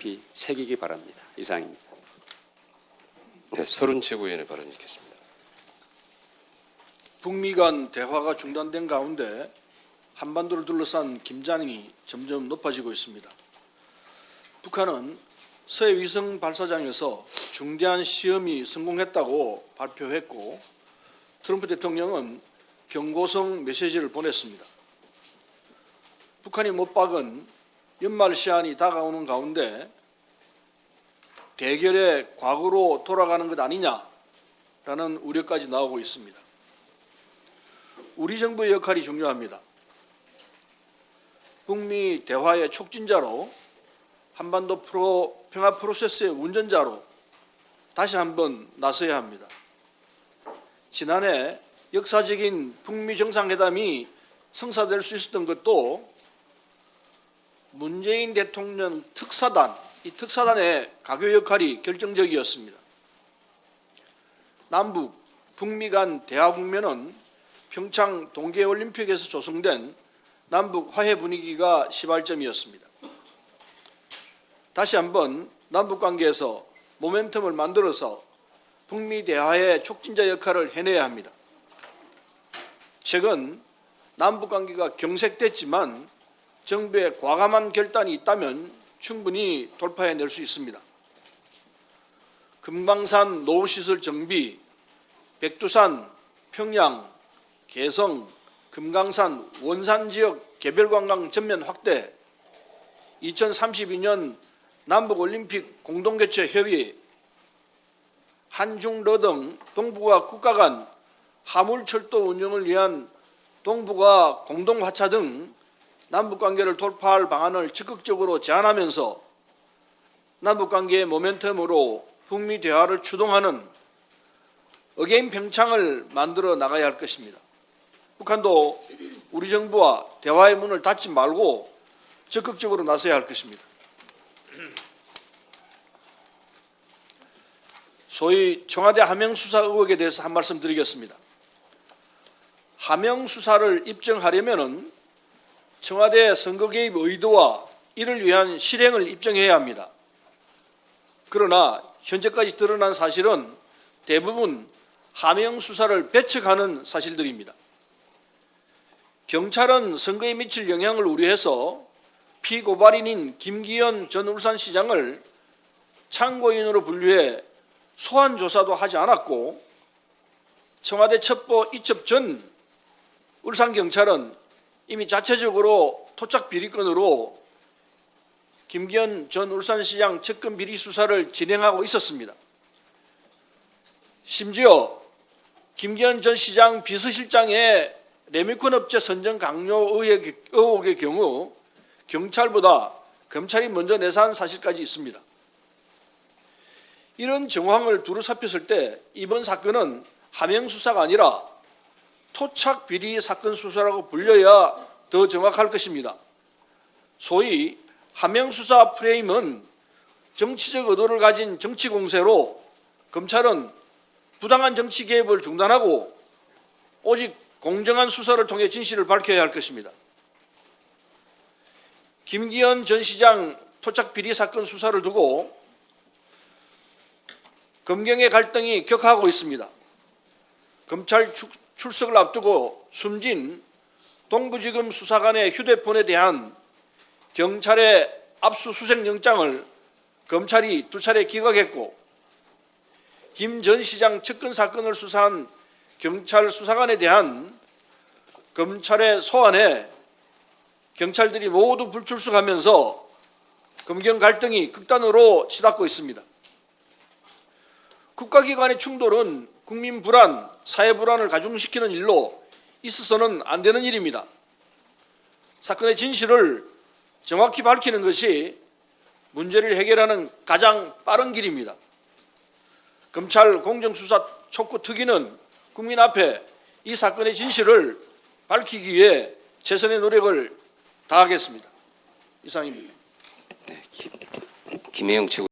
깊이 새기기 바랍니다. 이상입니다. 네, 서른 최고위원의 발언 있겠습니다. 북미 간 대화가 중단된 가운데 한반도를 둘러싼 긴장이 점점 높아지고 있습니다. 북한은 새 위성 발사장에서 중대한 시험이 성공했다고 발표했고 트럼프 대통령은 경고성 메시지를 보냈습니다. 북한이 못 박은 연말 시한이 다가오는 가운데 대결의 과거로 돌아가는 것 아니냐라는 우려까지 나오고 있습니다. 우리 정부의 역할이 중요합니다. 북미 대화의 촉진자로 한반도 평화 프로세스의 운전자로 다시 한번 나서야 합니다. 지난해 역사적인 북미 정상회담이 성사될 수 있었던 것도 문재인 대통령 특사단, 이 특사단의 가교 역할이 결정적이었습니다. 남북, 북미 간 대화 국면은 평창 동계올림픽에서 조성된 남북 화해 분위기가 시발점이었습니다. 다시 한번 남북 관계에서 모멘텀을 만들어서 북미 대화의 촉진자 역할을 해내야 합니다. 최근 남북 관계가 경색됐지만 정부의 과감한 결단이 있다면 충분히 돌파해낼 수 있습니다. 금강산 노후시설 정비, 백두산, 평양, 개성, 금강산, 원산 지역 개별관광 전면 확대, 2032년 남북올림픽 공동개최 협의, 한중러 등 동북아 국가 간 화물철도 운영을 위한 동북아 공동화차 등 남북관계를 돌파할 방안을 적극적으로 제안하면서 남북관계의 모멘텀으로 북미 대화를 추동하는 어게인 평창을 만들어 나가야 할 것입니다. 북한도 우리 정부와 대화의 문을 닫지 말고 적극적으로 나서야 할 것입니다. 소위 청와대 하명수사 의혹에 대해서 한 말씀 드리겠습니다. 하명수사를 입증하려면 청와대 선거 개입 의도와 이를 위한 실행을 입증해야 합니다. 그러나 현재까지 드러난 사실은 대부분 하명수사를 배척하는 사실들입니다. 경찰은 선거에 미칠 영향을 우려해서 피고발인인 김기현 전 울산시장을 참고인으로 분류해 소환 조사도 하지 않았고 청와대 첩보 이첩 전 울산경찰은 이미 자체적으로 토착 비리건으로 김기현 전 울산시장 측근 비리 수사를 진행하고 있었습니다. 심지어 김기현 전 시장 비서실장의 레미콘 업체 선정 강요 의혹의 경우 경찰보다 검찰이 먼저 내사한 사실까지 있습니다. 이런 정황을 두루살폈을 때 이번 사건은 하명수사가 아니라 토착 비리 사건 수사라고 불려야 더 정확할 것입니다. 소위 하명수사 프레임은 정치적 의도를 가진 정치 공세로 검찰은 부당한 정치 개입을 중단하고 오직 공정한 수사를 통해 진실을 밝혀야 할 것입니다. 김기현 전 시장 토착 비리 사건 수사를 두고 검경의 갈등이 격화하고 있습니다. 검찰 출석을 앞두고 숨진 동부지검 수사관의 휴대폰에 대한 경찰의 압수수색 영장을 검찰이 2차례 기각했고 김 전 시장 측근 사건을 수사한 경찰 수사관에 대한 검찰의 소환에 경찰들이 모두 불출석하면서 검경 갈등이 극단으로 치닫고 있습니다. 국가기관의 충돌은 국민 불안, 사회 불안을 가중시키는 일로 있어서는 안 되는 일입니다. 사건의 진실을 정확히 밝히는 것이 문제를 해결하는 가장 빠른 길입니다. 검찰 공정수사 촉구 특위는 국민 앞에 이 사건의 진실을 밝히기 위해 최선의 노력을 다하겠습니다. 이상입니다. 네, 김혜영 최고.